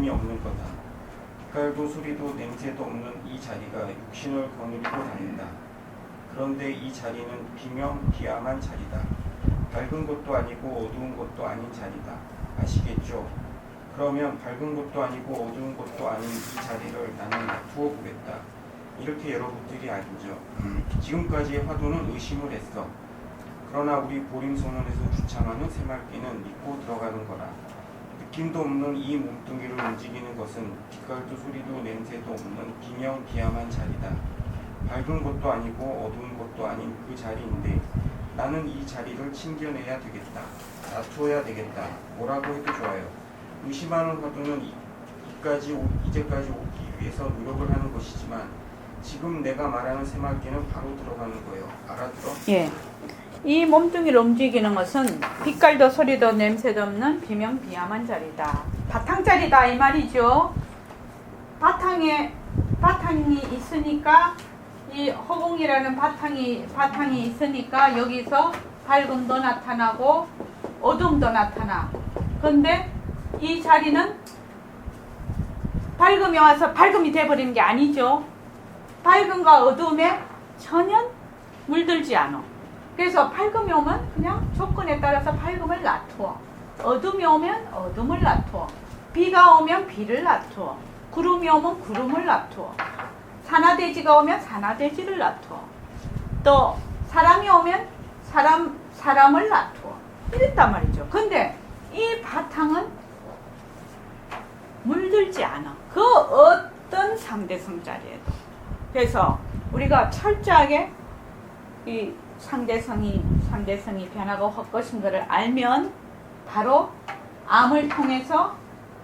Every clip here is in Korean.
힘이 없는 거다. 빛깔도 소리도 냄새도 없는 이 자리가 육신을 거느리고 다닌다. 그런데 이 자리는 비명비암한 자리다. 밝은 것도 아니고 어두운 것도 아닌 자리다. 아시겠죠? 그러면 밝은 것도 아니고 어두운 것도 아닌 이 자리를 나는 놔두어 보겠다. 이렇게 여러분들이 알죠. 지금까지의 화두는 의심을 했어. 그러나 우리 보림선언에서 주창하는 새말기는 믿고 들어가는 거라. 느낌도 없는 이 몸뚱이를 움직이는 것은 빛깔도 소리도 냄새도 없는 비명비암한 자리다. 밝은 것도 아니고 어두운 것도 아닌 그 자리인데 나는 이 자리를 챙겨내야 되겠다. 놔두어야 되겠다. 뭐라고 해도 좋아요. 의심하는 화두는 이제까지 오기 위해서 노력을 하는 것이지만 지금 내가 말하는 새말기는 바로 들어가는 거예요. 알아들어? 예. 이 몸뚱이를 움직이는 것은 빛깔도 소리도 냄새도 없는 비명비암한 자리다. 바탕자리다 이 말이죠. 바탕이 있으니까 이 허공이라는 바탕이 있으니까 여기서 밝음도 나타나고 어둠도 나타나. 그런데 이 자리는 밝음이 와서 밝음이 돼버리는 게 아니죠. 밝음과 어둠에 전혀 물들지 않아. 그래서 밝음이 오면 그냥 조건에 따라서 밝음을 놔두어. 어둠이 오면 어둠을 놔두어. 비가 오면 비를 놔두어. 구름이 오면 구름을 놔두어. 산화대지가 오면 산화대지를 놔두어. 또 사람이 오면 사람을 놔두어. 이랬단 말이죠. 근데 이 바탕은 물들지 않아. 그 어떤 상대성 자리에도. 그래서 우리가 철저하게 이 상대성이 변하고 헛것인 것을 알면 바로 암을 통해서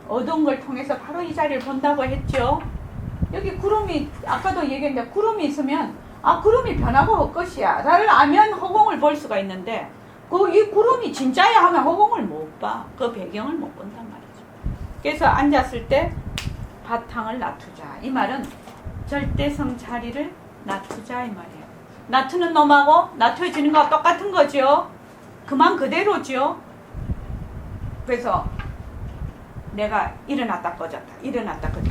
어두운 걸 통해서 바로 이 자리를 본다고 했죠. 여기 구름이 아까도 얘기했는데 구름이 있으면 구름이 변하고 헛것이야 나를 알면 허공을 볼 수가 있는데 이 구름이 진짜야 하면 허공을 못 봐. 그 배경을 못 본단 말이죠. 그래서 앉았을 때 바탕을 놔두자. 이 말은 절대성 자리를 놔두자 이 말이에요. 놔두는 놈하고 놔두어지는 거와 똑같은 거죠. 그만 그대로죠. 그래서 내가 일어났다 꺼졌다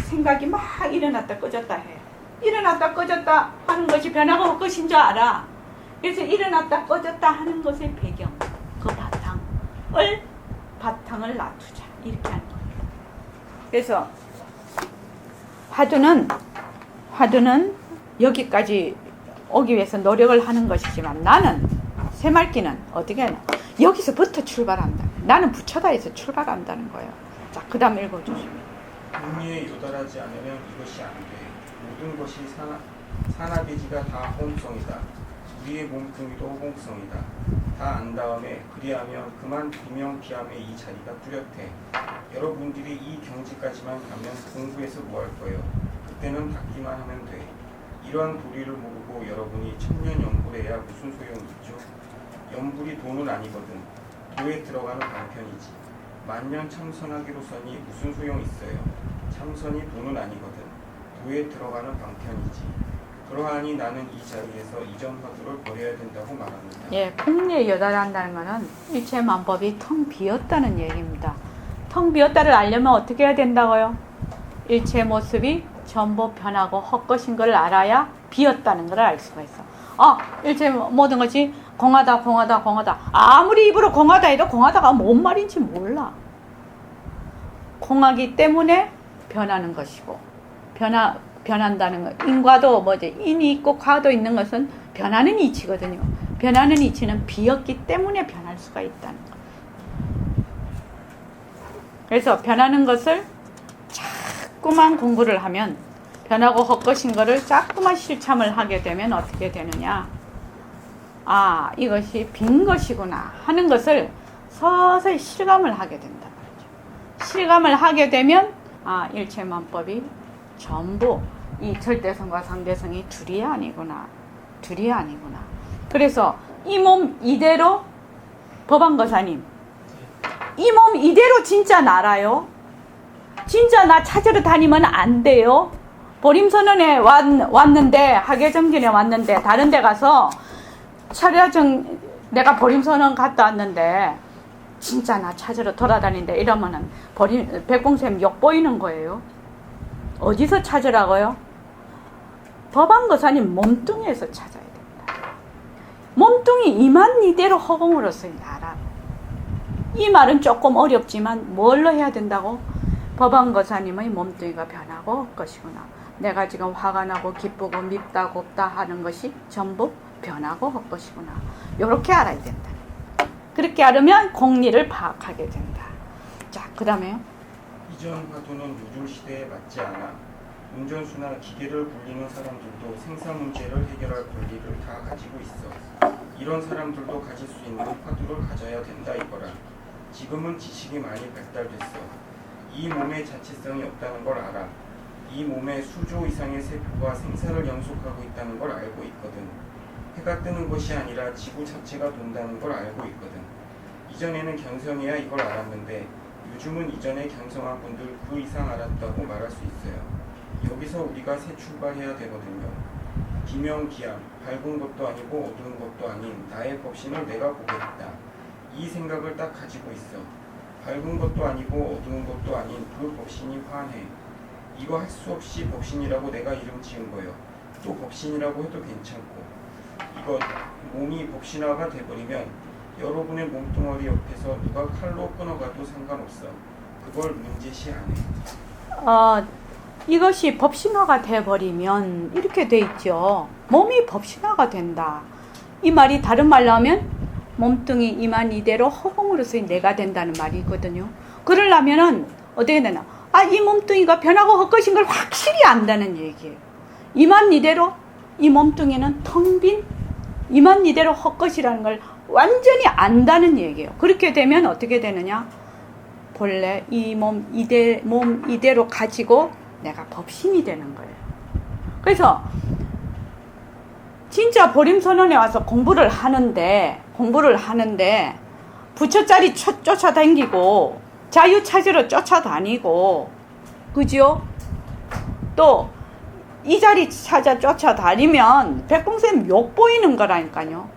생각이 막 일어났다 꺼졌다 해. 일어났다 꺼졌다 하는 것이 변하고 헛것인 줄 알아. 그래서 일어났다 꺼졌다 하는 것의 배경, 그 바탕을 놔두자 이렇게 하는 거예요. 그래서 화두는 여기까지 오기 위해서 노력을 하는 것이지만 나는 새말기는 어떻게 하냐. 여기서부터 출발한다. 나는 부처다에서 출발한다는 거예요. 자, 그 다음 읽어주시면. 흥미에 요달하지 않으면 이것이 안 돼. 모든 것이 산화대지가 다 호응성이다. 우리의 몸뚱이도 호응성이다. 다 안 다음에 그리하면 그만 비명비암의 이 자리가 뚜렷해. 여러분들이 이 경지까지만 가면 공부해서 뭐 할 거예요? 그때는 닫기만 하면 돼. 이러한 도리를 모르고 여러분이 천년 연불해야 무슨 소용이 있죠? 연불이 도는 아니거든. 도에 들어가는 방편이지. 만년 참선하기로서니 무슨 소용이 있어요? 참선이 도는 아니거든. 도에 들어가는 방편이지. 그러하니 나는 이 자리에서 이전 화두를 버려야 된다고 말합니다. 예, 풍리에 요달한다는 것은 일체만법이 텅 비었다는 얘기입니다. 텅 비었다를 알려면 어떻게 해야 된다고요? 일체 모습이 전부 변하고 헛것인 걸 알아야 비었다는 걸 알 수가 있어. 일체 모든 것이 공하다. 아무리 입으로 공하다 해도 공하다가 뭔 말인지 몰라. 공하기 때문에 변하는 것이고, 변한다는 것. 인과도 인이 있고 과도 있는 것은 변하는 이치거든요. 변하는 이치는 비었기 때문에 변할 수가 있다는 것. 그래서 변하는 것을 자꾸만 공부를 하면 변하고 헛것인 것을 자꾸만 실참을 하게 되면 어떻게 되느냐. 이것이 빈 것이구나 하는 것을 서서히 실감을 하게 된단 말이죠. 실감을 하게 되면 일체만법이 전부 이 절대성과 상대성이 둘이 아니구나. 그래서 이 몸 이대로 법안거사님 이 몸 이대로 진짜 나라요. 진짜 나 찾으러 다니면 안 돼요. 보림선언에 왔는데 학예정진에 왔는데 다른 데 가서 내가 보림선언 갔다 왔는데 진짜 나 찾으러 돌아다닌다 이러면은 백봉쌤 욕 보이는 거예요. 어디서 찾으라고요? 법안거사님 몸뚱이에서 찾아야 된다. 몸뚱이 이만 이대로 허공으로서의 나라. 이 말은 조금 어렵지만 뭘로 해야 된다고? 법안거사님의 몸뚱이가 변하고 할 것이구나. 내가 지금 화가 나고 기쁘고 밉다 곱다 하는 것이 전부 변하고 할 것이구나. 이렇게 알아야 된다. 그렇게 알으면 공리를 파악하게 된다. 자, 그 다음에 이전 화두는 요즘 시대에 맞지 않아 운전수나 기계를 굴리는 사람들도 생산 문제를 해결할 권리를 다 가지고 있어. 이런 사람들도 가질 수 있는 화두를 가져야 된다 이거라. 지금은 지식이 많이 발달됐어. 이 몸에 자체성이 없다는 걸 알아. 이 몸에 수조 이상의 세포가 생사를 연속하고 있다는 걸 알고 있거든. 해가 뜨는 것이 아니라 지구 자체가 돈다는 걸 알고 있거든. 이전에는 견성해야 이걸 알았는데 요즘은 이전에 견성한 분들 그 이상 알았다고 말할 수 있어요. 여기서 우리가 새 출발해야 되거든요. 비명비암, 밝은 것도 아니고 어두운 것도 아닌 나의 법신을 내가 보겠다. 이 생각을 딱 가지고 있어. 밝은 것도 아니고 어두운 것도 아닌 그 법신이 환해. 이거 할 수 없이 법신이라고 내가 이름 지은 거예요. 또 법신이라고 해도 괜찮고. 이거 몸이 법신화가 돼버리면 여러분의 몸뚱아리 옆에서 누가 칼로 끊어가도 상관없어. 그걸 문제시 안 해. 이것이 법신화가 돼버리면 이렇게 돼 있죠. 몸이 법신화가 된다. 이 말이 다른 말로 하면 몸뚱이 이만 이대로 허공으로서의 내가 된다는 말이거든요. 그러려면은 어떻게 되나? 이 몸뚱이가 변하고 헛것인 걸 확실히 안다는 얘기예요. 이만 이대로 이 몸뚱이는 텅 빈 이만 이대로 헛것이라는 걸 완전히 안다는 얘기예요. 그렇게 되면 어떻게 되느냐? 본래 이 몸 이대로 가지고 내가 법신이 되는 거예요. 그래서 진짜 보림선언에 와서 공부를 하는데 부처자리 쫓아다니고 자유 찾으러 쫓아다니고 그죠? 또 이 자리 찾아 쫓아다니면 백봉쌤 욕 보이는 거라니까요.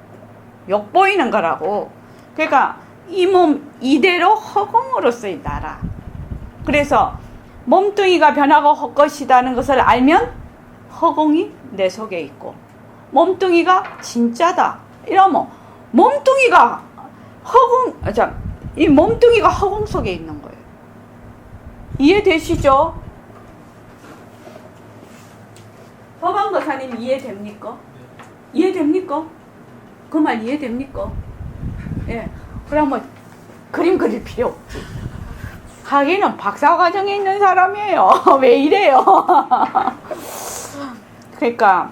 욕 보이는 거라고. 그러니까 이 몸 이대로 허공으로서의 나라. 그래서 몸뚱이가 변하고 헛것이다는 것을 알면 허공이 내 속에 있고 몸뚱이가 진짜다 이러면 몸뚱이가 이 몸뚱이가 허공 속에 있는 거예요. 이해되시죠? 법안거사님 이해됩니까? 이해됩니까? 그 말 이해됩니까? 예. 그러면 그림 그릴 필요 없지. 하기는 박사과정에 있는 사람이에요. 왜 이래요? 그러니까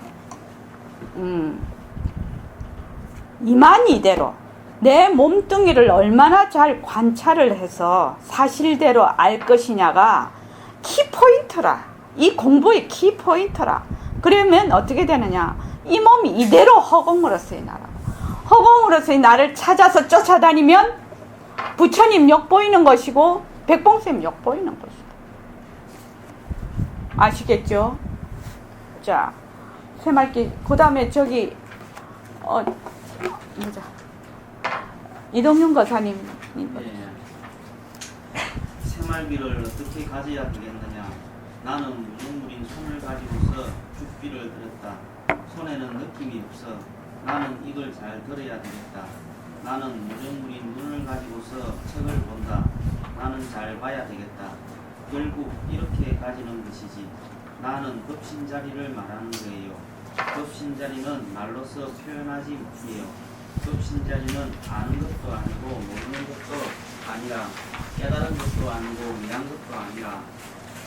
이만 이대로 내 몸뚱이를 얼마나 잘 관찰을 해서 사실대로 알 것이냐가 키포인트라. 이 공부의 키포인트라. 그러면 어떻게 되느냐? 이 몸이 이대로 허공으로서의 나라. 허공으로서의 나를 찾아서 쫓아다니면 부처님 욕 보이는 것이고 백봉쌤 욕 보이는 것이다. 아시겠죠? 자, 새말기 그 다음에 저기 이동윤 거사님. 새말기를 어떻게 가져야 되겠느냐? 나는 무정물인 손을 가지고서 죽비를 들었다. 손에는 느낌이 없어. 나는 이걸 잘 들어야 되겠다. 나는 무정물인 눈을 가지고서 책을 본다. 나는 잘 봐야 되겠다. 결국 이렇게 가지는 것이지. 나는 법신자리를 말하는 거예요. 법신자리는 말로서 표현하지 못해요. 법신자리는 아는 것도 아니고 모르는 것도 아니라 깨달은 것도 아니고 미한 것도 아니라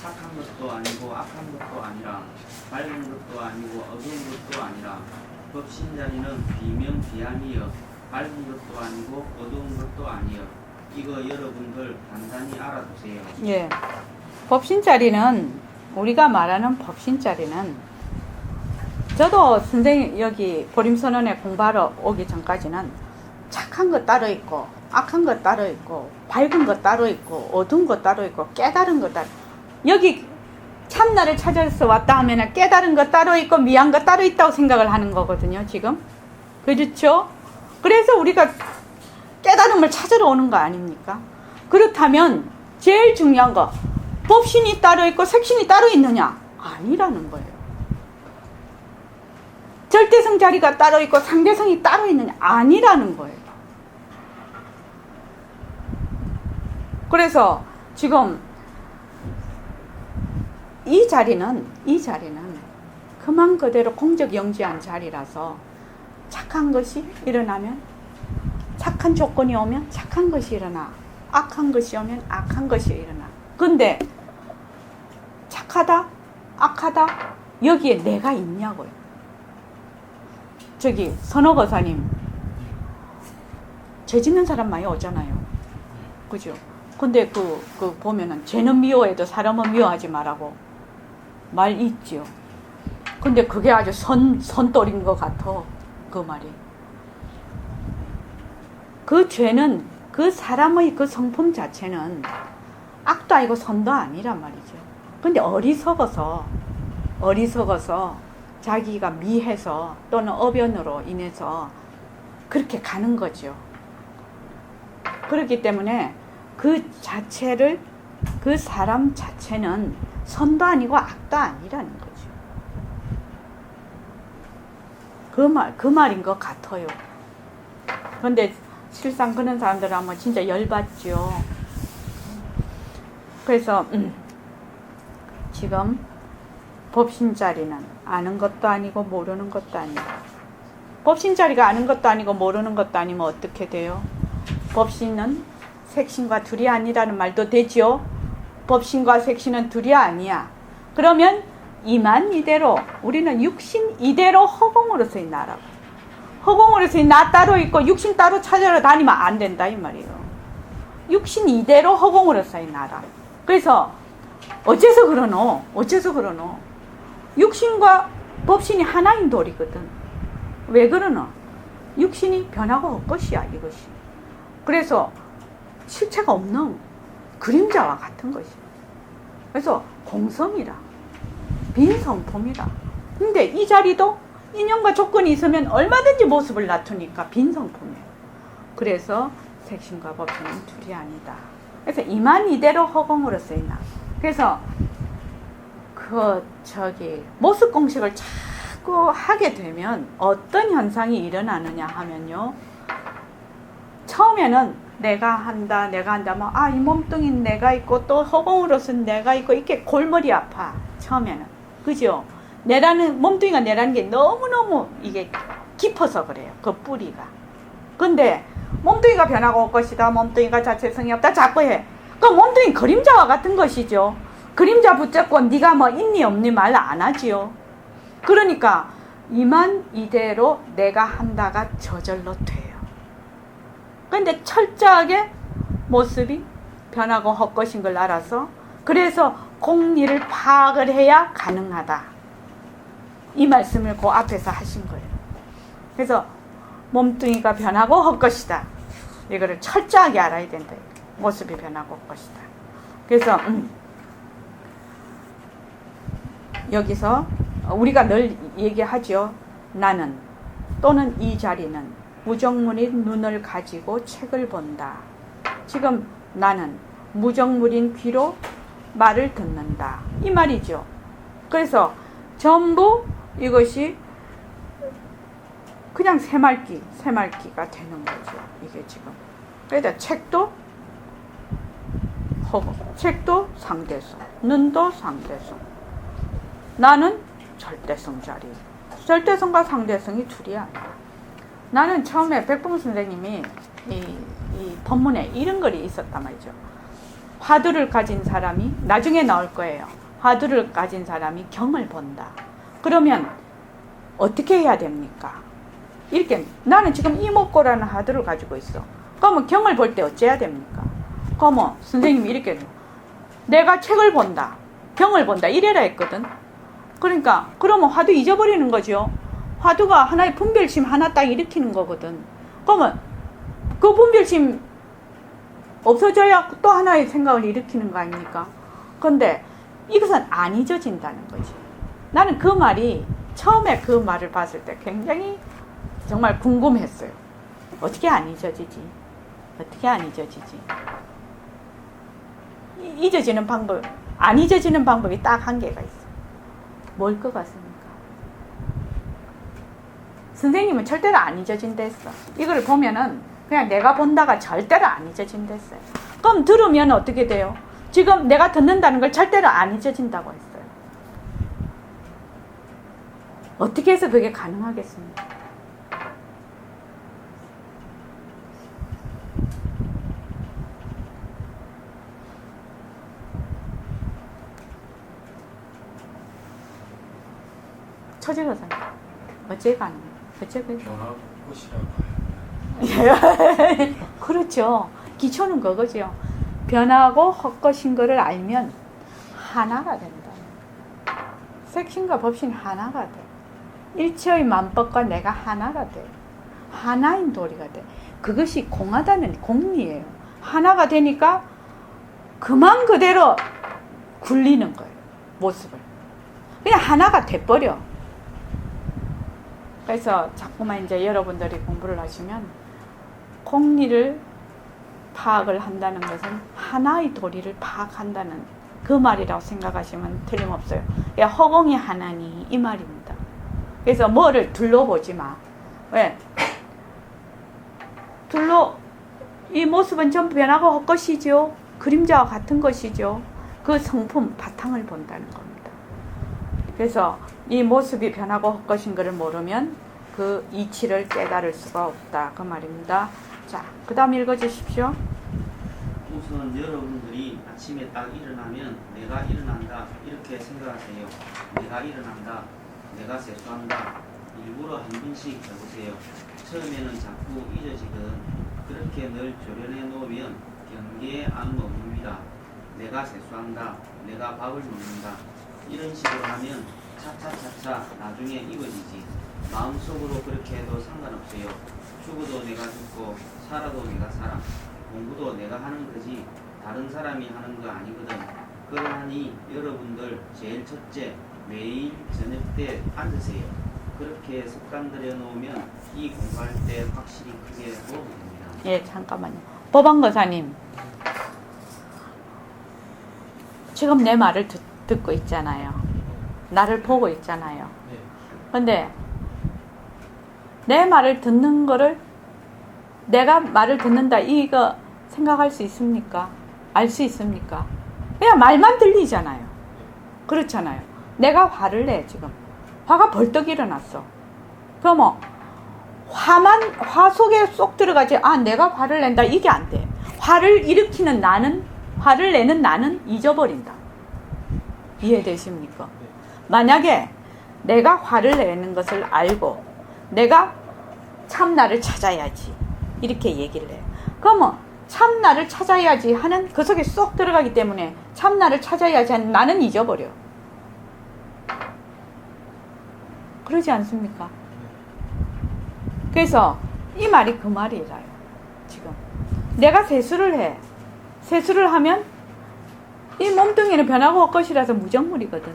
착한 것도 아니고 악한 것도 아니라 밝은 것도 아니고 어두운 것도 아니라 법신자리는 비명비암이여 밝은 것도 아니고 어두운 것도 아니여. 이거 여러분들 간단히 알아두세요. 예. 법신자리는 우리가 말하는 법신자리는 저도 선생님 여기 보림선언에 공부하러 오기 전까지는 착한 것 따로 있고 악한 것 따로 있고 밝은 것 따로 있고 어두운 것 따로 있고 깨달은 것 따로 여기 참나를 찾아서 왔다 하면 깨달은 것 따로 있고 미한 것 따로 있다고 생각을 하는 거거든요. 지금 그렇죠? 그래서 우리가 깨달음을 찾으러 오는 거 아닙니까? 그렇다면 제일 중요한 거, 법신이 따로 있고 색신이 따로 있느냐? 아니라는 거예요. 절대성 자리가 따로 있고 상대성이 따로 있느냐? 아니라는 거예요. 그래서 지금 이 자리는 그만 그대로 공적영지한 자리라서 착한 것이 일어나면 착한 조건이 오면 착한 것이 일어나, 악한 것이 오면 악한 것이 일어나. 근데 착하다, 악하다, 여기에 내가 있냐고요. 저기 선호거사님 죄 짓는 사람 많이 오잖아요. 그죠? 근데 그 보면은 죄는 미워해도 사람은 미워하지 말라고 말 있죠. 근데 그게 아주 선돌인 것 같아. 그 말이. 그 죄는 그 사람의 그 성품 자체는 악도 아니고 선도 아니란 말이죠. 근데 어리석어서 자기가 미해서 또는 어변으로 인해서 그렇게 가는 거죠. 그렇기 때문에 그 자체를, 그 사람 자체는 선도 아니고 악도 아니라는 거죠. 그 말인 것 같아요. 그런데 실상 그런 사람들은 아마 진짜 열받죠. 그래서 지금 법신자리는 아는 것도 아니고 모르는 것도 아니고, 법신자리가 아는 것도 아니고 모르는 것도 아니면 어떻게 돼요? 법신은 색신과 둘이 아니라는 말도 되죠. 법신과 색신은 둘이 아니야. 그러면 이만 이대로, 우리는 육신 이대로 허공으로서의 나라고, 허공으로서의 나 따로 있고 육신 따로 찾아러 다니면 안 된다 이 말이에요. 육신 이대로 허공으로서의 나라. 그래서 어째서 그러노? 육신과 법신이 하나인 도리거든. 왜 그러노? 육신이 변하고 헛것이야, 이것이. 그래서 실체가 없는 그림자와 같은 것이야. 그래서 공성이라, 빈성품이라. 근데 이 자리도 인연과 조건이 있으면 얼마든지 모습을 나타니까 빈성품이에요. 그래서 색신과 법신은 둘이 아니다. 그래서 이만 이대로 허공으로서의 나. 그래서 모습 공식을 자꾸 하게 되면 어떤 현상이 일어나느냐 하면요. 처음에는 내가 한다, 뭐, 이 몸뚱이는 내가 있고, 또 허공으로서는 내가 있고, 이렇게 골머리 아파. 처음에는. 그죠? 몸뚱이가 내라는 게 너무너무 이게 깊어서 그래요. 그 뿌리가. 근데, 몸뚱이가 변하고 올 것이다. 몸뚱이가 자체성이 없다. 자꾸 해. 그 몸뚱이 그림자와 같은 것이죠. 그림자 붙잡고 네가 뭐 있니 없니 말 안 하지요. 그러니까 이만 이대로 내가 한다가 저절로 돼요. 근데 철저하게 모습이 변하고 헛것인 걸 알아서, 그래서 공리를 파악을 해야 가능하다. 이 말씀을 그 앞에서 하신 거예요. 그래서 몸뚱이가 변하고 헛것이다. 이거를 철저하게 알아야 된다. 모습이 변하고 헛것이다. 그래서 여기서 우리가 늘 얘기하죠. 나는 또는 이 자리는 무정물인 눈을 가지고 책을 본다. 지금 나는 무정물인 귀로 말을 듣는다. 이 말이죠. 그래서 전부 이것이 그냥 새말기가 되는 거죠. 이게 지금. 그래서 책도 허공, 책도 상대성, 눈도 상대성. 나는 절대성 자리. 절대성과 상대성이 둘이 아니야. 나는 처음에 백봉 선생님이 이 법문에 이런 글이 있었단 말이죠. 화두를 가진 사람이, 나중에 나올 거예요. 화두를 가진 사람이 경을 본다. 그러면 어떻게 해야 됩니까? 이렇게 나는 지금 이목고라는 화두를 가지고 있어. 그러면 경을 볼 때 어째야 됩니까? 그러면 선생님이 이렇게 내가 책을 본다, 경을 본다 이래라 했거든. 그러니까 그러면 화두 잊어버리는 거죠. 화두가 하나의 분별심 하나 딱 일으키는 거거든. 그러면 그 분별심 없어져야 또 하나의 생각을 일으키는 거 아닙니까? 근데 이것은 안 잊어진다는 거지. 나는 그 말이 처음에 그 말을 봤을 때 굉장히 정말 궁금했어요. 어떻게 안 잊어지지? 어떻게 안 잊어지지? 잊어지는 방법, 안 잊어지는 방법이 딱 한 개가 있어. 뭘 것 같습니까? 선생님은 절대로 안 잊어진댔어. 이걸 보면은 그냥 내가 본다가 절대로 안 잊어진댔어요. 그럼 들으면 어떻게 돼요? 지금 내가 듣는다는 걸 절대로 안 잊어진다고 했어요. 어떻게 해서 그게 가능하겠습니까? 처제로서 어째 가능해요? 어째 그래요? 변화고 헛것이라고. 그렇죠. 기초는 그거죠. 변하고 헛것인 것을 알면 하나가 된다. 색신과 법신 하나가 돼. 일체의 만법과 내가 하나가 돼. 하나인 도리가 돼. 그것이 공하다는 공리예요. 하나가 되니까 그만 그대로 굴리는 거예요. 모습을. 그냥 하나가 돼버려. 그래서 자꾸만 이제 여러분들이 공부를 하시면 공리를 파악을 한다는 것은 하나의 도리를 파악한다는 그 말이라고 생각하시면 틀림없어요. 허공이 하나니 이 말입니다. 그래서 뭐를 둘러보지 마. 왜? 이 모습은 전부 변하고 헛것이죠. 그림자와 같은 것이죠. 그 성품 바탕을 본다는 겁니다. 그래서 이 모습이 변하고 헛것인 것을 모르면 그 이치를 깨달을 수가 없다. 그 말입니다. 자, 그 다음 읽어주십시오. 우선 여러분들이 아침에 딱 일어나면 내가 일어난다 이렇게 생각하세요. 내가 일어난다, 내가 세수한다. 일부러 한 번씩 해보세요. 처음에는 자꾸 잊어지거든. 그렇게 늘 조련해 놓으면 경계에 안 머뭅니다. 내가 세수한다, 내가 밥을 먹는다. 이런 식으로 하면 차차차차 나중에 이어지지. 마음속으로 그렇게 해도 상관없어요. 죽어도 내가 죽고 살아도 내가 살아. 공부도 내가 하는 거지 다른 사람이 하는 거 아니거든. 그러하니 여러분들 제일 첫째 매일 저녁 때 앉으세요. 그렇게 습관 들여 놓으면 이 공부할 때 확실히 크게 도움이 됩니다. 예, 잠깐만요. 법안거사님, 지금 내 말을 듣고 있잖아요. 나를 보고 있잖아요. 근데 내 말을 듣는 거를 내가 말을 듣는다 이거 생각할 수 있습니까? 알 수 있습니까? 그냥 말만 들리잖아요. 그렇잖아요. 내가 화를 내 지금. 화가 벌떡 일어났어. 그러면 화 속에 쏙 들어가지. 아, 내가 화를 낸다. 이게 안 돼. 화를 일으키는 나는, 화를 내는 나는 잊어버린다. 이해되십니까? 만약에 내가 화를 내는 것을 알고 내가 참나를 찾아야지 이렇게 얘기를 해요. 그러면 참나를 찾아야지 하는 그 속에 쏙 들어가기 때문에 참나를 찾아야지 하는 나는 잊어버려. 그러지 않습니까? 그래서 이 말이 그 말이라요. 지금 내가 세수를 해. 세수를 하면 이 몸뚱이는 변하고 헛것이라서 무정물이거든.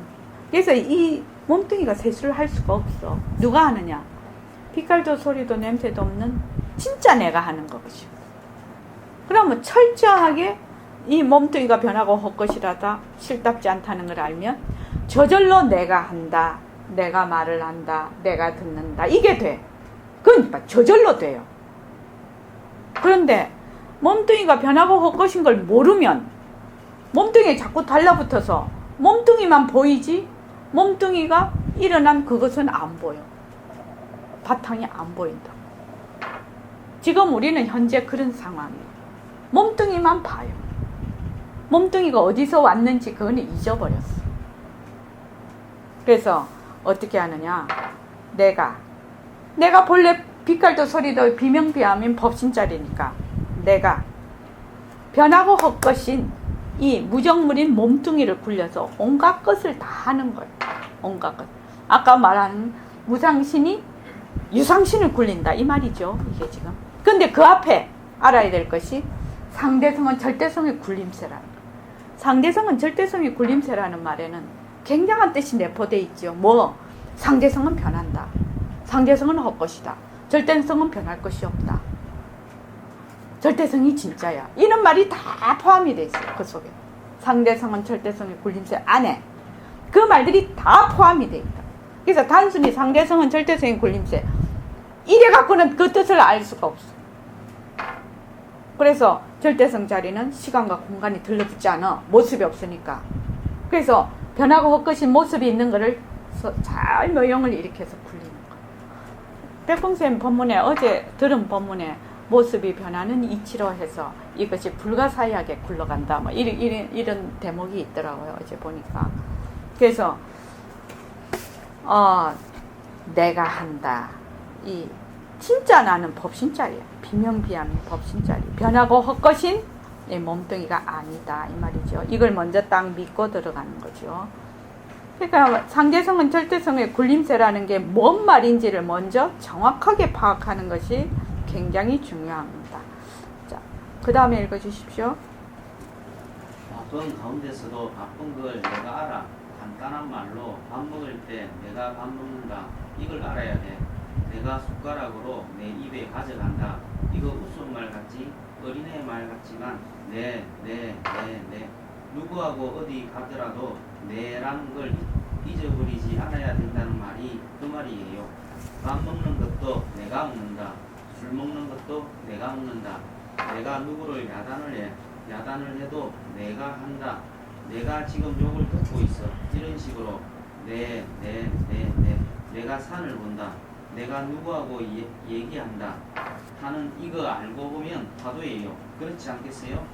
그래서 이 몸뚱이가 세수를 할 수가 없어. 누가 하느냐? 빛깔도 소리도 냄새도 없는 진짜 내가 하는 것이죠. 그러면 철저하게 이 몸뚱이가 변하고 헛것이라다 실답지 않다는 걸 알면 저절로 내가 한다, 내가 말을 한다, 내가 듣는다 이게 돼. 그러니까 저절로 돼요. 그런데 몸뚱이가 변하고 헛것인 걸 모르면 몸뚱이에 자꾸 달라붙어서 몸뚱이만 보이지 몸뚱이가 일어난 그것은 안 보여. 바탕이 안 보인다. 지금 우리는 현재 그런 상황이에요. 몸뚱이만 봐요. 몸뚱이가 어디서 왔는지 그거는 잊어버렸어. 그래서 어떻게 하느냐? 내가 본래 빛깔도 소리도 비명비암인 법신자리니까 내가 변하고 헛것인 이 무정물인 몸뚱이를 굴려서 온갖 것을 다 하는 거예요. 온갖 것. 아까 말한 무상신이 유상신을 굴린다 이 말이죠. 이게 지금. 근데 그 앞에 알아야 될 것이 상대성은 절대성의 굴림세라는 거예요. 상대성은 절대성의 굴림세라는 말에는 굉장한 뜻이 내포되어 있죠. 뭐? 상대성은 변한다. 상대성은 헛것이다. 절대성은 변할 것이 없다. 절대성이 진짜야. 이런 말이 다 포함이 돼 있어요. 그 속에. 상대성은 절대성의 굴림체 안에 그 말들이 다 포함이 돼 있다. 그래서 단순히 상대성은 절대성의 굴림체 이래 갖고는 그 뜻을 알 수가 없어. 그래서 절대성 자리는 시간과 공간이 들러붙지 않아. 모습이 없으니까. 그래서 변하고 헛것인 모습이 있는 거를 잘 모형을 일으켜서 굴리는 거야. 백봉쌤 법문에 어제 들은 법문에 모습이 변하는 이치로 해서 이것이 불가사의하게 굴러간다. 뭐 이런 대목이 있더라고요. 어제 보니까. 그래서 내가 한다. 이 진짜 나는 법신자리야. 비명비암의 법신자리. 변하고 헛것인 이 몸뚱이가 아니다. 이 말이죠. 이걸 먼저 딱 믿고 들어가는 거죠. 그러니까 상대성은 절대성의 굴림체라는 게 뭔 말인지를 먼저 정확하게 파악하는 것이 굉장히 중요합니다. 자, 그 다음에 읽어주십시오. 바쁜 가운데서도 바쁜 걸 내가 알아. 간단한 말로 밥 먹을 때 내가 밥 먹는다. 이걸 알아야 돼. 내가 숟가락으로 내 입에 가져간다. 이거 웃음말 같지? 어린애 말 같지만 네. 누구하고 어디 가더라도 내라는 걸 잊어버리지 않아야 된다는 말이 그 말이에요. 밥 먹는 것도 내가 먹는다. 술 먹는 것도 내가 먹는다. 내가 누구를 야단을 해. 야단을 해도 내가 한다. 내가 지금 욕을 듣고 있어. 이런 식으로 내가 산을 본다. 내가 누구하고 얘기한다. 하는 이거 알고 보면 화두예요. 그렇지 않겠어요?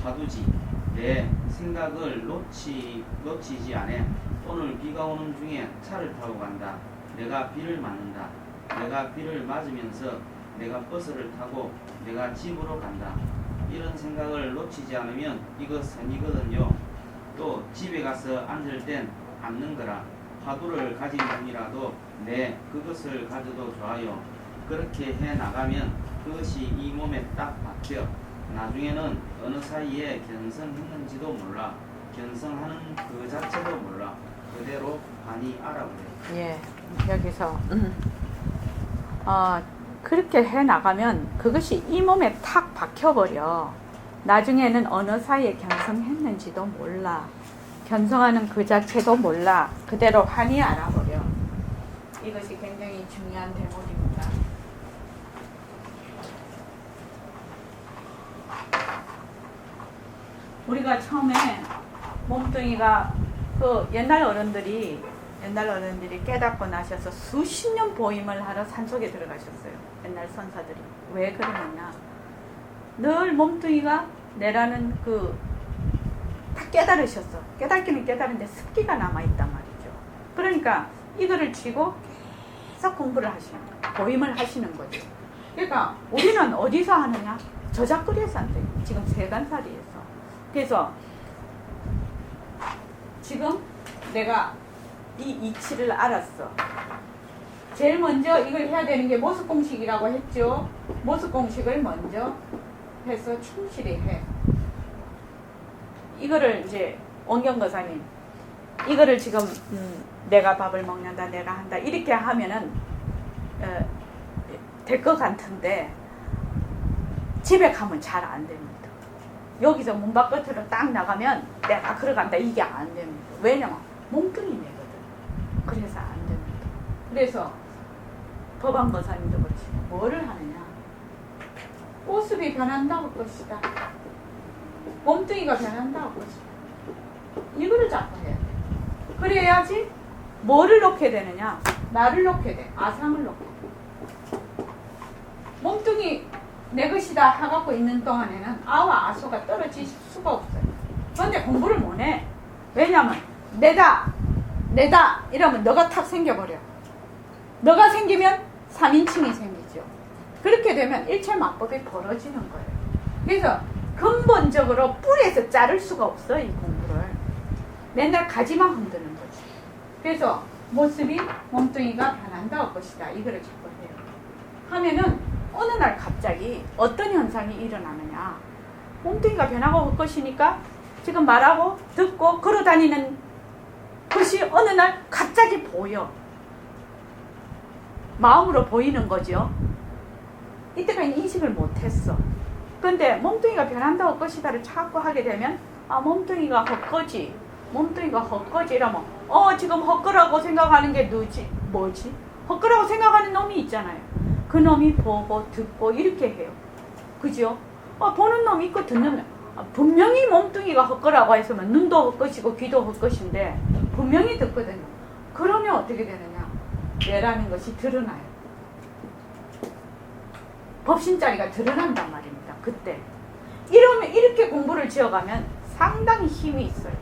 화두지. 내 생각을 놓치지 않아. 오늘 비가 오는 중에 차를 타고 간다. 내가 비를 맞는다. 내가 비를 맞으면서 내가 버스를 타고 내가 집으로 간다. 이런 생각을 놓치지 않으면 이거 선이거든요. 또 집에 가서 앉을 땐 앉는 거라. 화두를 가진 분이라도 그것을 가져도 좋아요. 그렇게 해 나가면 그것이 이 몸에 딱 박혀. 나중에는 어느 사이에 견성했는지도 몰라. 견성하는 그 자체도 몰라. 그대로 많이 알아버려. 예, 여기서 그렇게 해 나가면 그것이 이 몸에 탁 박혀버려. 나중에는 어느 사이에 견성했는지도 몰라. 견성하는 그 자체도 몰라. 그대로 환히 알아버려. 이것이 굉장히 중요한 대목입니다. 우리가 처음에 몸뚱이가 그 옛날 어른들이 깨닫고 나셔서 수십 년 보임을 하러 산속에 들어가셨어요. 옛날 선사들이. 왜 그러느냐. 늘 몸뚱이가 내라는 다 깨달으셨어. 깨닫기는 깨달은데 습기가 남아있단 말이죠. 그러니까 이거를 쥐고 계속 공부를 하시는 거예요. 보임을 하시는 거죠. 그러니까 우리는 어디서 하느냐? 저작거리에서 한대요. 지금 세간살이에서. 그래서 지금 내가 이 이치를 알았어. 제일 먼저 이걸 해야 되는 게 모습공식이라고 했죠. 모습공식을 먼저 해서 충실히 해. 이거를 이제 원경거사님 이거를 지금 내가 밥을 먹는다, 내가 한다 이렇게 하면은 될 것 같은데 집에 가면 잘 안 됩니다. 여기서 문 바깥으로 딱 나가면 내가 걸어간다 이게 안 됩니다. 왜냐면 몸뚱이 내거든. 그래서 안 됩니다. 그래서 법안거사님도 그러시고 뭐를 하느냐. 모습이 변한다고 것이다. 몸뚱이가 변한다고 것이다. 이거를 자꾸 해야 돼. 그래야지 뭐를 놓게 되느냐. 나를 놓게 돼. 아상을 놓게 돼. 몸뚱이 내 것이다 하갖고 있는 동안에는 아와 아소가 떨어질 수가 없어요. 그런데 공부를 못해. 왜냐면 내다 이러면 너가 탁 생겨버려. 너가 생기면 3인칭이 생기죠. 그렇게 되면 일체만법이 벌어지는 거예요. 그래서 근본적으로 뿌리에서 자를 수가 없어. 이 공부를 맨날 가지만 흔드는 거지. 그래서 모습이 몸뚱이가 변한다고 것이다. 이거를 자꾸 해요. 하면은 어느 날 갑자기 어떤 현상이 일어나느냐. 몸뚱이가 변하고 올 것이니까 지금 말하고 듣고 걸어다니는 것이 어느 날 갑자기 보여. 마음으로 보이는 거죠. 이때까지 인식을 못했어. 근데 몸뚱이가 변한다 헛것이다를 자꾸 하게 되면 아 몸뚱이가 헛거지, 몸뚱이가 헛거지 이러면 지금 헛거라고 생각하는 게 뭐지? 헛거라고 생각하는 놈이 있잖아요. 그 놈이 보고 듣고 이렇게 해요. 그죠? 보는 놈이 있고 듣는 놈. 분명히 몸뚱이가 헛거라고 했으면 눈도 헛것이고 귀도 헛것인데 분명히 듣거든요. 그러면 어떻게 되느냐? 뇌라는 것이 드러나요. 법신자리가 드러난단 말입니다. 그때. 이러면 이렇게 공부를 지어가면 상당히 힘이 있어요.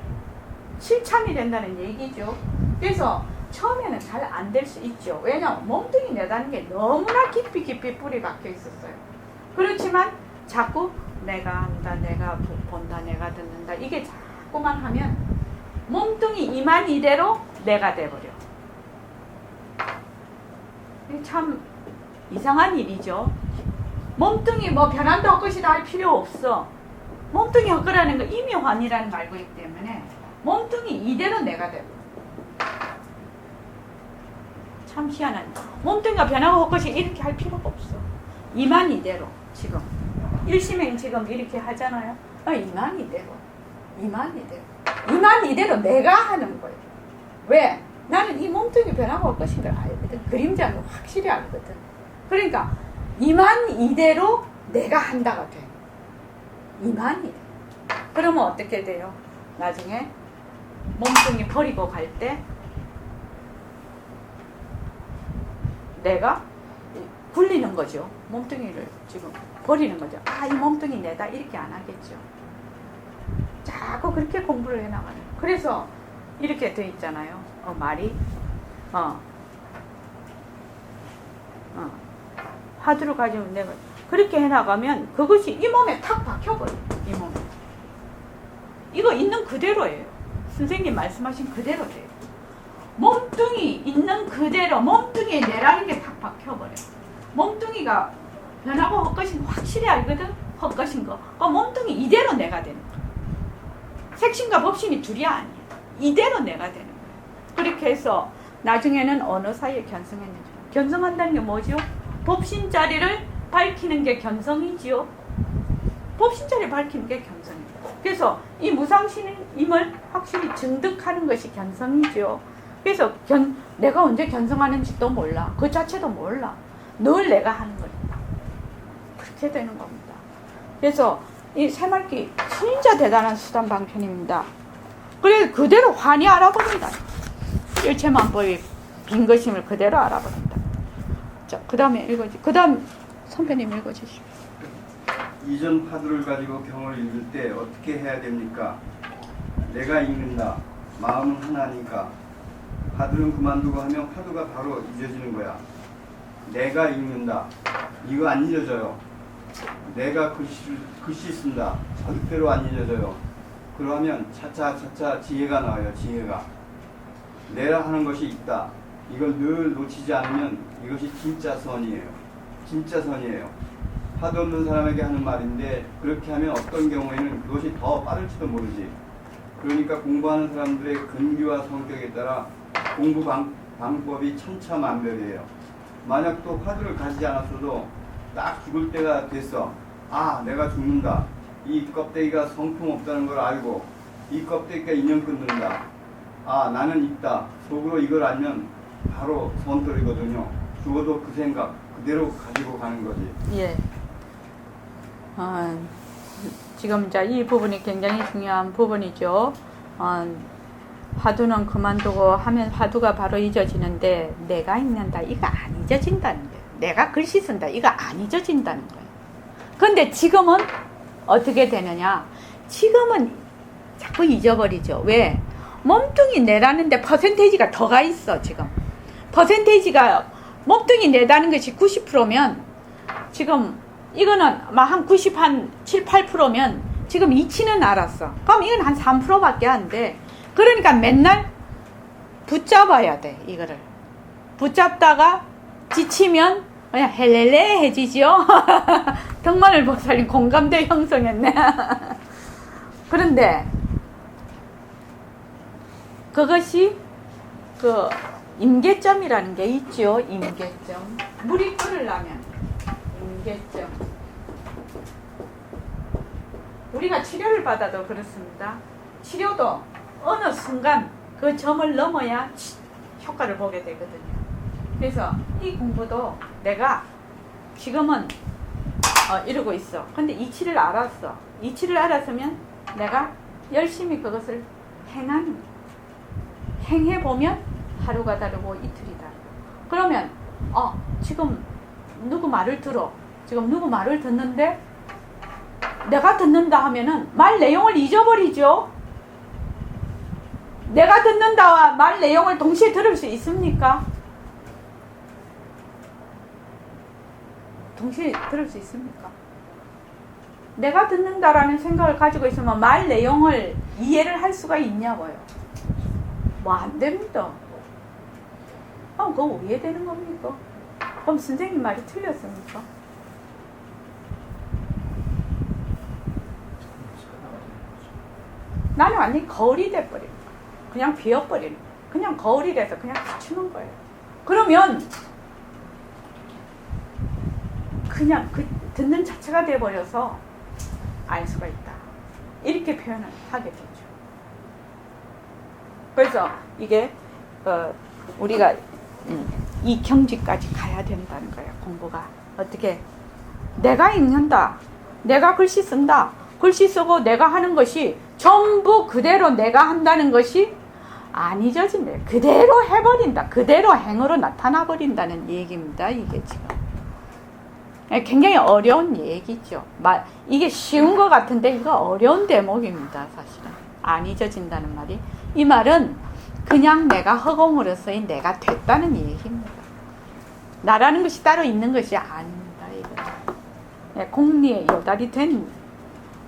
실참이 된다는 얘기죠. 그래서 처음에는 잘 안 될 수 있죠. 왜냐하면 몸뚱이 내다는 게 너무나 깊이 뿌리 박혀 있었어요. 그렇지만 자꾸 내가 한다, 내가 본다, 내가 듣는다 이게 자꾸만 하면 몸뚱이 이만 이대로 내가 돼버려. 참 이상한 일이죠. 몸뚱이 뭐 변한다 헛것이다 할 필요 없어. 몸뚱이 헛거라는 거 이미 환이라는 거 알고 있기 때문에 몸뚱이 이대로 내가 돼버려. 참 희한한. 몸뚱이가 변하고 헛것이 이렇게 할 필요가 없어. 이만 이대로 지금 일심행 지금 이렇게 하잖아요. 이만 이대로 내가 하는 거예요. 왜? 나는 이 몸뚱이 변하고 헛것인 걸 알거든. 그림자는 확실히 알거든. 그러니까 이만 이대로 내가 한다가 돼. 이만 이대로. 그러면 어떻게 돼요? 나중에 몸뚱이 버리고 갈 때 내가 굴리는 거죠. 몸뚱이를 지금 버리는 거죠. 이 몸뚱이 내다 이렇게 안 하겠죠. 자꾸 그렇게 공부를 해나가는. 그래서 이렇게 돼 있잖아요. 말이 화두를 가지고 내가 그렇게 해나가면 그것이 이 몸에 탁 박혀버려요. 이 몸에. 이거 있는 그대로예요. 선생님 말씀하신 그대로 돼요. 몸뚱이 있는 그대로 몸뚱이에 내라는 게 탁 박혀버려. 몸뚱이가 변하고 헛것인 거 확실히 알거든. 헛것인 거. 몸뚱이 이대로 내가 되는 거야. 색신과 법신이 둘이 아니야. 이대로 내가 되는 거야. 그렇게 해서 나중에는 어느 사이에 견성했는지. 견성한다는 게 뭐죠? 법신자리를 밝히는 게 견성이지요. 법신자리를 밝히는 게 견성이에요. 그래서 이 무상신임을 확실히 증득하는 것이 견성이죠. 그래서 내가 언제 견성하는지도 몰라. 그 자체도 몰라. 늘 내가 하는 거니까. 그렇게 되는 겁니다. 그래서 이 새말기 진짜 대단한 수단방편입니다. 그래서 그대로 환히 알아버린다. 일체만법의 빈것임을 그대로 알아버린다. 자, 그 다음에 그 다음 선배님 읽어주시오. 이전 화두를 가지고 경을 읽을 때 어떻게 해야 됩니까? 내가 읽는다. 마음은 하나니까. 화두는 그만두고 하면 화두가 바로 잊어지는 거야. 내가 읽는다. 이거 안 잊어져요. 내가 글씨 쓴다. 절대로 안 잊어져요. 그러면 차차 지혜가 나와요. 지혜가. 내라 하는 것이 있다. 이걸 늘 놓치지 않으면 이것이 진짜 선이에요. 진짜 선이에요. 화두 없는 사람에게 하는 말인데 그렇게 하면 어떤 경우에는 그것이 더 빠를지도 모르지. 그러니까 공부하는 사람들의 근기와 성격에 따라 공부 방법이 천차만별이에요. 만약 또 화두를 가지지 않았어도 딱 죽을 때가 됐어. 내가 죽는다. 이 껍데기가 성품 없다는 걸 알고 이 껍데기가 인연 끊는다. 나는 있다. 속으로 이걸 알면 바로 선떨이거든요. 죽어도 그 생각 그대로 가지고 가는 거지. 예. 지금 이제 이 부분이 굉장히 중요한 부분이죠. 화두는 그만두고 하면 화두가 바로 잊어지는데 내가 읽는다 이거 안 잊어진다는 거예요. 내가 글씨 쓴다 이거 안 잊어진다는 거예요. 근데 지금은 어떻게 되느냐? 지금은 자꾸 잊어버리죠. 왜? 몸뚱이 내라는데 퍼센테이지가 더 가 있어. 지금 퍼센테이지가 몸뚱이 내다는 것이 90%면 지금 이거는 막 한 90, 한 7, 8%면 지금 이치는 알았어. 그럼 이건 한 3%밖에 안 돼. 그러니까 맨날 붙잡아야 돼. 이거를 붙잡다가 지치면 그냥 헬렐레 해지죠. 덕만을 보살님 공감대 형성했네. 그런데 그것이 그 임계점이라는 게 있죠. 임계점. 물이 끓으려면 임계점. 우리가 치료를 받아도 그렇습니다. 치료도 어느 순간 그 점을 넘어야 효과를 보게 되거든요. 그래서 이 공부도 내가 지금은 이러고 있어. 근데 이치를 알았어. 이치를 알았으면 내가 열심히 그것을 행해보면 하루가 다르고 이틀이 다르고. 그러면 지금 누구 말을 들어. 지금 누구 말을 듣는데 내가 듣는다 하면은 말 내용을 잊어버리죠. 내가 듣는다와 말 내용을 동시에 들을 수 있습니까? 동시에 들을 수 있습니까? 내가 듣는다라는 생각을 가지고 있으면 말 내용을 이해를 할 수가 있냐고요. 뭐 안 됩니다. 그거 이해되는 겁니까? 그럼 선생님 말이 틀렸습니까? 나는 완전히 거울이 돼버린 거야. 그냥 비어버리는 거야. 그냥 거울이 돼서 그냥 비추는 거예요. 그러면 그냥 그 듣는 자체가 돼버려서 알 수가 있다. 이렇게 표현을 하게 되죠. 그래서 이게 우리가 이 경지까지 가야 된다는 거예요. 공부가 어떻게 내가 읽는다, 내가 글씨 쓴다, 글씨 쓰고 내가 하는 것이 전부 그대로 내가 한다는 것이 안 잊어진대요. 그대로 해버린다, 그대로 행으로 나타나 버린다는 얘기입니다. 이게 지금 굉장히 어려운 얘기죠. 이게 쉬운 것 같은데 이거 어려운 대목입니다. 사실은 안 잊어진다는 말이, 이 말은 그냥 내가 허공으로서의 내가 됐다는 얘기입니다. 나라는 것이 따로 있는 것이 아닙니다. 이거 공리의 여달이 된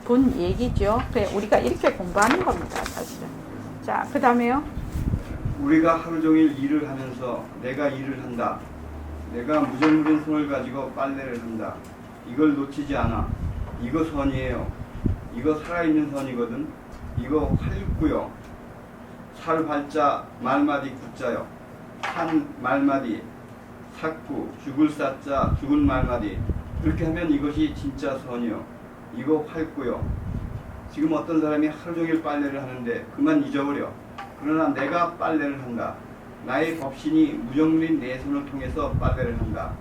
분 얘기죠. 그래, 우리가 이렇게 공부하는 겁니다. 사실은. 자, 그 다음에요. 우리가 하루 종일 일을 하면서 내가 일을 한다. 내가 무정무진 손을 가지고 빨래를 한다. 이걸 놓치지 않아. 이거 선이에요. 이거 살아있는 선이거든. 이거 활구요. 살 활자 말마디 구자요. 산 말마디 삭구 죽을 사자 죽은 말마디. 그렇게 하면 이것이 진짜 선이요. 이거 활구요. 지금 어떤 사람이 하루 종일 빨래를 하는데 그만 잊어버려. 그러나 내가 빨래를 한다. 나의 법신이 무정무진 내 손을 통해서 빨래를 한다.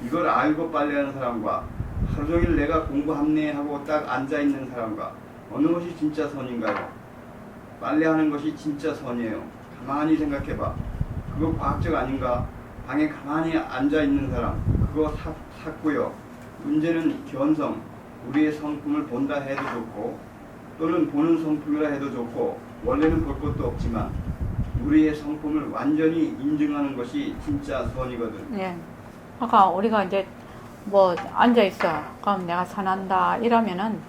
이걸 알고 빨래하는 사람과 하루 종일 내가 공부 합리하고 딱 앉아있는 사람과 어느 것이 진짜 선인가요? 빨래하는 것이 진짜 선이에요. 가만히 생각해봐. 그거 과학적 아닌가? 방에 가만히 앉아있는 사람 그거 샀고요. 문제는 견성, 우리의 성품을 본다 해도 좋고 또는 보는 성품이라 해도 좋고 원래는 볼 것도 없지만 우리의 성품을 완전히 인증하는 것이 진짜 선이거든. 예. 아까 우리가 이제 뭐 앉아있어. 그럼 내가 선한다 이러면은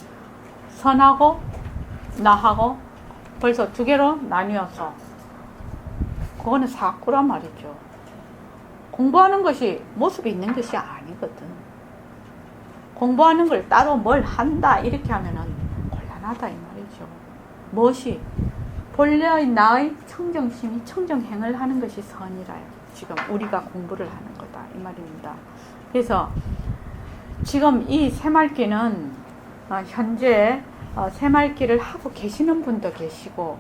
선하고 나하고 벌써 두 개로 나뉘어서 그거는 사꾸란 말이죠. 공부하는 것이 모습이 있는 것이 아니거든. 공부하는 걸 따로 뭘 한다 이렇게 하면은 곤란하다 이 말이죠. 무엇이 본래의 나의 청정심이 청정행을 하는 것이 선이라요. 지금 우리가 공부를 하는 거다 이 말입니다. 그래서 지금 이 새말기는 현재 새말기를 하고 계시는 분도 계시고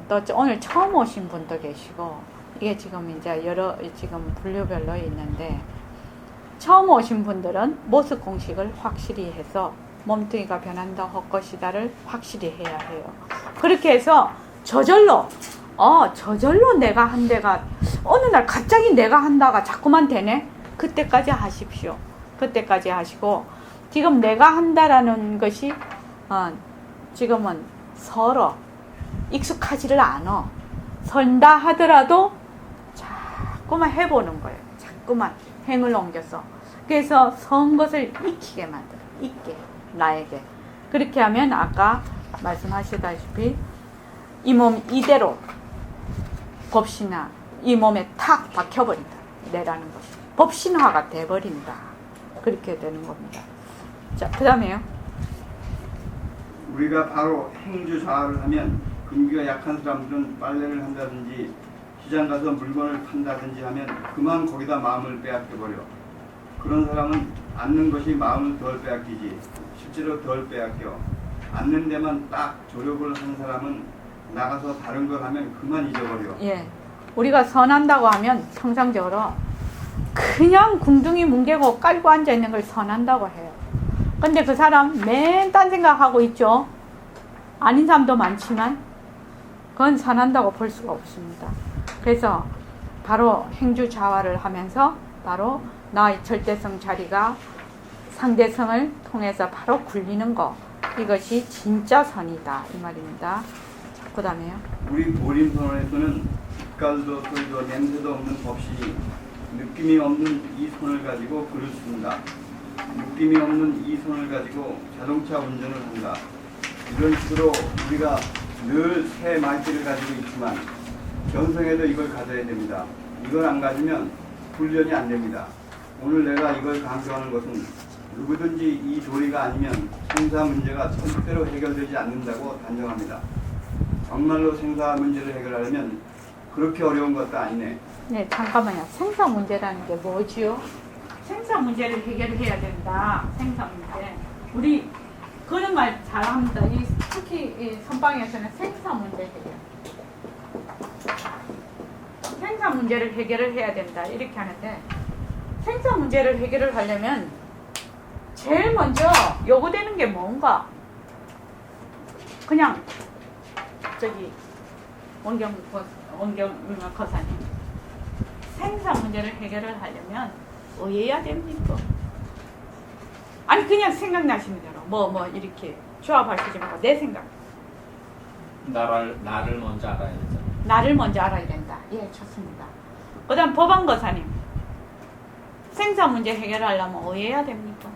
또 오늘 처음 오신 분도 계시고 이게 지금 이제 여러 지금 분류별로 있는데 처음 오신 분들은 모습 공식을 확실히 해서 몸뚱이가 변한다 헛것이다를 확실히 해야 해요. 그렇게 해서 저절로 내가 한 데가 어느 날 갑자기 내가 한다가 자꾸만 되네. 그때까지 하십시오. 그때까지 하시고 지금 내가 한다라는 것이 지금은 서로 익숙하지를 않아. 선다 하더라도 자꾸만 해보는 거예요. 자꾸만 행을 옮겨서. 그래서 선 것을 익히게 만들어. 익게. 나에게. 그렇게 하면 아까 말씀하시다시피 이 몸 이대로 법신화 이 몸에 탁 박혀버린다. 내라는 것이. 법신화가 돼버린다. 그렇게 되는 겁니다. 자, 그 다음에요. 우리가 바로 행주좌를 하면 금기가 약한 사람들은 빨래를 한다든지 시장 가서 물건을 판다든지 하면 그만 거기다 마음을 빼앗겨버려. 그런 사람은 앉는 것이 마음을 덜 빼앗기지 실제로 덜 빼앗겨. 앉는 데만 딱 조력을 한 사람은 나가서 다른 걸 하면 그만 잊어버려. 예. 우리가 선한다고 하면 통상적으로 그냥 궁둥이 뭉개고 깔고 앉아 있는 걸 선한다고 해요. 근데 그 사람 맨 딴 생각하고 있죠. 아닌 사람도 많지만 그건 선한다고 볼 수가 없습니다. 그래서 바로 행주자화를 하면서 바로 나의 절대성 자리가 상대성을 통해서 바로 굴리는 것, 이것이 진짜 선이다 이 말입니다. 그 다음에요. 우리 보림선언에서는 빛깔도 소리도 냄새도 없는 법신이 느낌이 없는 이 손을 가지고 글을 쓴다. 느낌이 없는 이 손을 가지고 자동차 운전을 한다. 이런 식으로 우리가 늘 새 말귀를 가지고 있지만 견성에도 이걸 가져야 됩니다. 이걸 안 가지면 훈련이 안 됩니다. 오늘 내가 이걸 강조하는 것은 누구든지 이 도리가 아니면 생사 문제가 절대로 해결되지 않는다고 단정합니다. 정말로 생사 문제를 해결하려면 그렇게 어려운 것도 아니네. 네, 잠깐만요. 생사 문제라는 게 뭐지요? 생사 문제를 해결해야 된다. 생사 문제. 우리 그런 말 잘합니다. 특히 이 선방에서는 생사 문제 해결. 생사 문제를 해결을 해야 된다. 이렇게 하는데 생사 문제를 해결을 하려면 제일 먼저 요구되는 게 뭔가? 그냥 저기 원경 거사님, 생사 문제를 해결을 하려면 어해야 됩니까? 아니 그냥 생각나시는 대로 뭐 이렇게 조합하시지 말고 내 생각. 나를 먼저 알아야 되잖아. 나를 먼저 알아야 된다. 예, 좋습니다. 그 다음 법안거사님, 생사 문제 해결하려면 어해야 됩니까?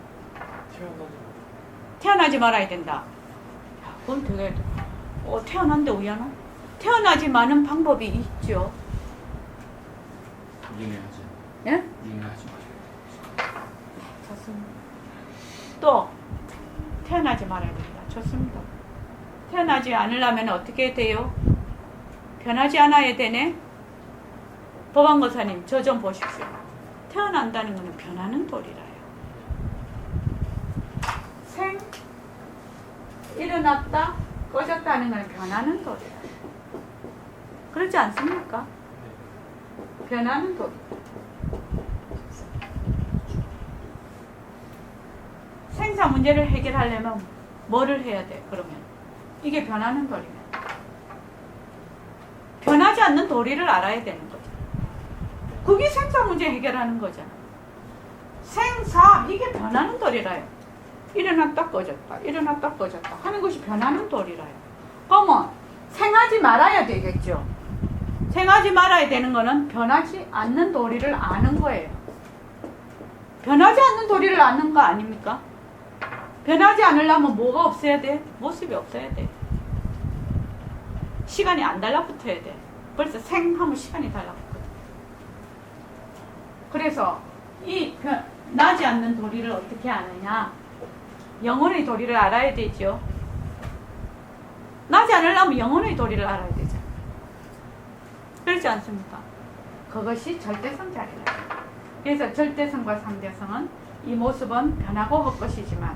태어나지 말아야 된다. 야, 그건 되게 태어난데 우연하? 태어나지 마는 방법이 있죠. 융해하지. 예? 융해하지 마. 좋습니다. 또 태어나지 말아야 된다. 좋습니다. 태어나지 않으려면 어떻게 돼요? 변하지 않아야 되네. 법안거사님, 저 좀 보십시오. 태어난다는 것은 변하는 도리라요. 일어났다 꺼졌다는 건 변하는 도리라요. 그렇지 않습니까? 변하는 도리. 생사 문제를 해결하려면 뭐를 해야 돼? 그러면 이게 변하는 도리면 변하지 않는 도리를 알아야 되는 거죠. 그게 생사 문제 해결하는 거잖아. 생사, 이게 변하는 도리라요. 일어났다 꺼졌다 일어났다 꺼졌다 하는 것이 변하는 도리라요. 그러면 생하지 말아야 되겠죠. 생하지 말아야 되는 거는 변하지 않는 도리를 아는 거예요. 변하지 않는 도리를 아는 거 아닙니까? 변하지 않으려면 뭐가 없어야 돼? 모습이 없어야 돼. 시간이 안 달라붙어야 돼. 벌써 생하면 시간이 달라붙거든. 그래서 이 나지 않는 도리를 어떻게 아느냐? 영혼의 도리를 알아야 되죠. 나지 않으려면 영혼의 도리를 알아야 되잖아. 그렇지 않습니까? 그것이 절대성 자리라. 그래서 절대성과 상대성은 이 모습은 변하고 헛것이지만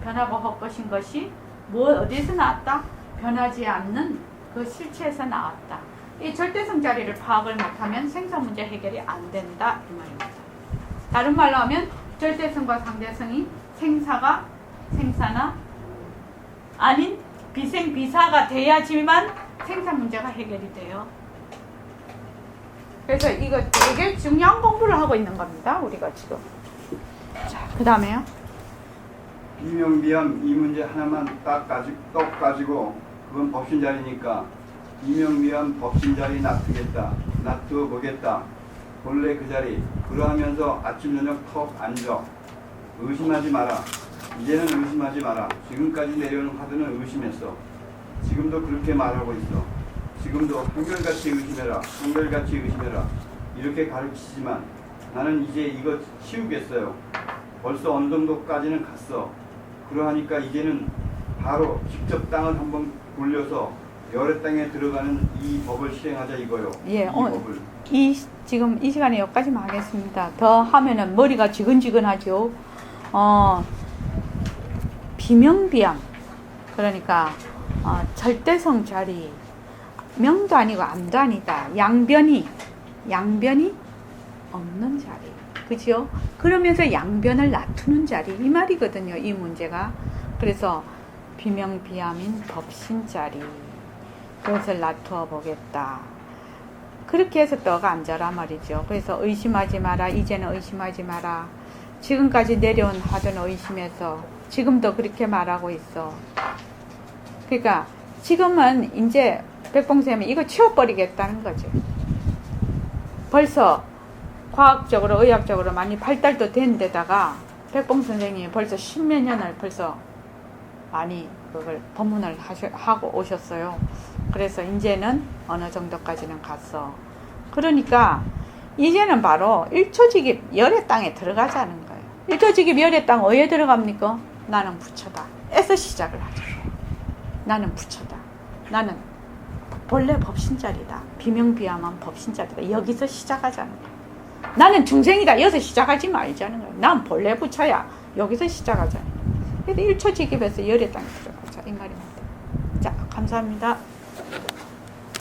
변하고 헛것인 것이 어디서 나왔다? 변하지 않는 그 실체에서 나왔다. 이 절대성 자리를 파악을 못하면 생사 문제 해결이 안 된다 이 말입니다. 다른 말로 하면 절대성과 상대성이 생사나 아닌 비생비사가 돼야지만 생사 문제가 해결이 돼요. 그래서 이거 되게 중요한 공부를 하고 있는 겁니다. 우리가 지금. 자, 그 다음에요. 비명비암 이 문제 하나만 떡 가지고 그건 법신자리니까 비명비암 법신자리 놔두어 보겠다. 본래 그 자리 그러하면서 아침 저녁 턱 앉아. 의심하지 마라. 이제는 의심하지 마라. 지금까지 내려오는 화두는 의심했어. 지금도 그렇게 말하고 있어. 지금도 한결같이 의심해라. 한결같이 의심해라. 이렇게 가르치지만 나는 이제 이거 치우겠어요. 벌써 어느 정도까지는 갔어. 그러하니까 이제는 바로 직접 땅을 한번 돌려서 열의 땅에 들어가는 이 법을 실행하자 이거요. 예, 이 법을. 지금 이 시간에 여기까지만 하겠습니다. 더 하면은 머리가 지근지근하죠. 비명비양. 그러니까, 절대성 자리. 명도 아니고 암도 아니다. 양변이 없는 자리. 그죠? 그러면서 양변을 낮추는 자리. 이 말이거든요. 이 문제가. 그래서 비명비암인 법신자리. 그것을 낮추어 보겠다. 그렇게 해서 떡가 앉아라 말이죠. 그래서 의심하지 마라. 이제는 의심하지 마라. 지금까지 내려온 하던 의심에서 지금도 그렇게 말하고 있어. 그러니까 지금은 이제 백봉쌤이 이거 치워버리겠다는 거죠. 벌써 과학적으로 의학적으로 많이 발달도 된 데다가 백봉 선생님이 벌써 10몇 년을 벌써 많이 그걸 법문을 하고 오셨어요. 그래서 이제는 어느 정도까지는 갔어. 그러니까 이제는 바로 1초직입 열의 땅에 들어가자는 거예요. 1초직입 열의 땅 어디에 들어갑니까? 나는 부처다. 에서 시작을 하죠. 나는 부처다. 나는 본래 법신자리다. 비명비암한 법신자리다. 여기서 시작하자는 거예요. 나는 중생이다. 여기서 시작하지 말자는 거예요. 난 본래 부처야. 여기서 시작하자는 거예요. 그래서 1초직입에서 열의 땅에 들어가자 이 말입니다. 자, 감사합니다.